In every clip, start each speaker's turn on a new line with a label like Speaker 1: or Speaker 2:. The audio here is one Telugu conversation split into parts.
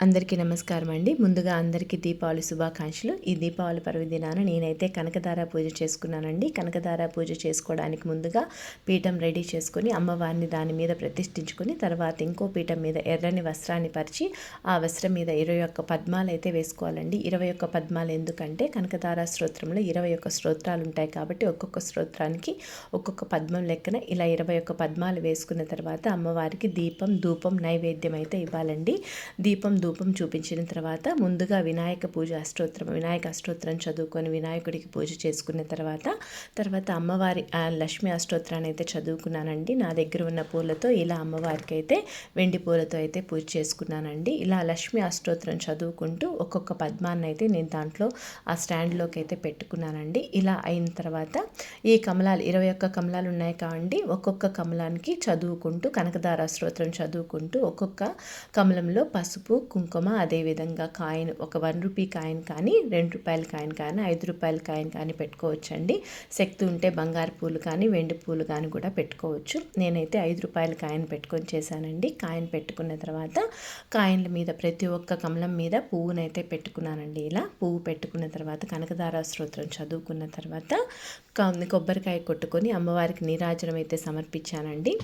Speaker 1: అందరికీ నమస్కారం అండి. ముందుగా అందరికీ దీపావళి శుభాకాంక్షలు. ఈ దీపావళి పర్వదినాన నేనైతే కనకదార పూజ చేసుకున్నానండి. కనకదార పూజ చేసుకోవడానికి ముందుగా పీఠం రెడీ చేసుకొని అమ్మవారిని దాని మీద ప్రతిష్ఠించుకొని తర్వాత ఇంకో పీఠం మీద ఎర్రని వస్త్రాన్ని పరిచి ఆ వస్త్రం మీద 21 పద్మాలు అయితే వేసుకోవాలండి. 21 పద్మాలు ఎందుకంటే కనకదార స్తోత్రంలో 21 స్తోత్రాలు ఉంటాయి కాబట్టి ఒక్కొక్క స్తోత్రానికి ఒక్కొక్క పద్మం లెక్కన ఇలా 21 పద్మాలు వేసుకున్న తర్వాత అమ్మవారికి దీపం ధూపం నైవేద్యం అయితే ఇవ్వాలండి. దీపం ధూపం చూపించిన తర్వాత ముందుగా వినాయక అష్టోత్తరం చదువుకొని వినాయకుడికి పూజ చేసుకున్న తర్వాత అమ్మవారి లక్ష్మీ అష్టోత్తరాన్ని అయితే చదువుకున్నానండి. నా దగ్గర ఉన్న పూలతో ఇలా అమ్మవారికి అయితే వెండి పూలతో అయితే పూజ చేసుకున్నానండి. ఇలా లక్ష్మీ అష్టోత్తరం చదువుకుంటూ ఒక్కొక్క పద్మాన్ని అయితే నేను దాంట్లో ఆ స్టాండ్లోకి అయితే పెట్టుకున్నానండి. ఇలా అయిన తర్వాత ఈ కమలాలు 21 కమలాలు ఉన్నాయి కావండి, ఒక్కొక్క కమలానికి చదువుకుంటూ కనకదార స్తోత్రం చదువుకుంటూ ఒక్కొక్క కమలంలో పసుపు కుంకుమ అదేవిధంగా కాయిన్ ఒక 1 రూపీ కాయిన్ కానీ 2 రూపాయల కాయిన్ కానీ 5 రూపాయల కాయిన్ కానీ పెట్టుకోవచ్చండి. శక్తి ఉంటే బంగారు పూలు కానీ వెండి పూలు కానీ కూడా పెట్టుకోవచ్చు. నేనైతే 5 రూపాయల కాయిన్ పెట్టుకొని చేశానండి. కాయిన్ పెట్టుకున్న తర్వాత కాయిన్ల మీద ప్రతి ఒక్క కమలం మీద పువ్వునైతే పెట్టుకున్నానండి. ఇలా పువ్వు పెట్టుకున్న తర్వాత కనకదార స్తోత్రం చదువుకున్న తర్వాత కొబ్బరికాయ కొట్టుకొని అమ్మవారికి నీరాజనం అయితే సమర్పించానండి.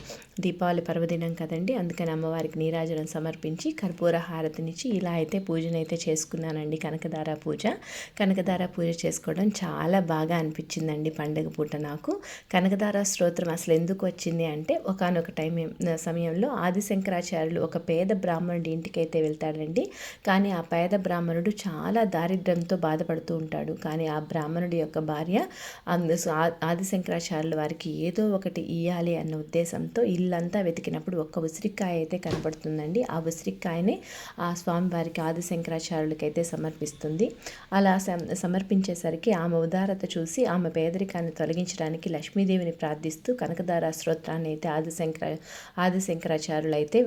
Speaker 1: దీపావళి పర్వదినం కదండి, అందుకని అమ్మవారికి నీరాజనం సమర్పించి కర్పూర హారతినిచ్చి ఇలా అయితే పూజనైతే చేసుకున్నానండి. కనకదార పూజ చేసుకోవడం చాలా బాగా అనిపించిందండి పండుగ పూట నాకు. కనకదార స్తోత్రం అసలు ఎందుకు వచ్చింది అంటే ఒకానొక సమయంలో ఆదిశంకరాచార్యులు ఒక పేద బ్రాహ్మణుడి ఇంటికి అయితే వెళ్తాడండి. కానీ ఆ పేద బ్రాహ్మణుడు చాలా దారిద్ర్యంతో బాధపడుతూ ఉంటాడు. కానీ ఆ బ్రాహ్మణుడి యొక్క భార్య ఆదిశంకరాచార్యుల వారికి ఏదో ఒకటి ఇయ్యాలి అన్న ఉద్దేశంతో ఇల్లంతా వెతికినప్పుడు ఒక్క ఉసిరికాయ అయితే కనపడుతుందండి. ఆ ఉసిరికాయనే ఆ స్వామివారికి ఆదిశంకరాచార్యులకి అయితే సమర్పిస్తుంది. అలా సమర్పించేసరికి ఆమె ఉదారత చూసి ఆమె పేదరికాన్ని తొలగించడానికి లక్ష్మీదేవిని ప్రార్థిస్తూ కనకదార స్తోత్రాన్ని అయితే ఆదిశంకరాచార్యులు అయితే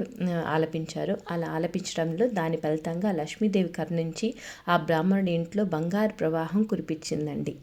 Speaker 1: ఆలపించారు. అలా ఆలపించడంలో దాని ఫలితంగా లక్ష్మీదేవి కరుణించి ఆ బ్రాహ్మణుడి ఇంట్లో బంగారు ప్రవాహం కురిపించిందండి.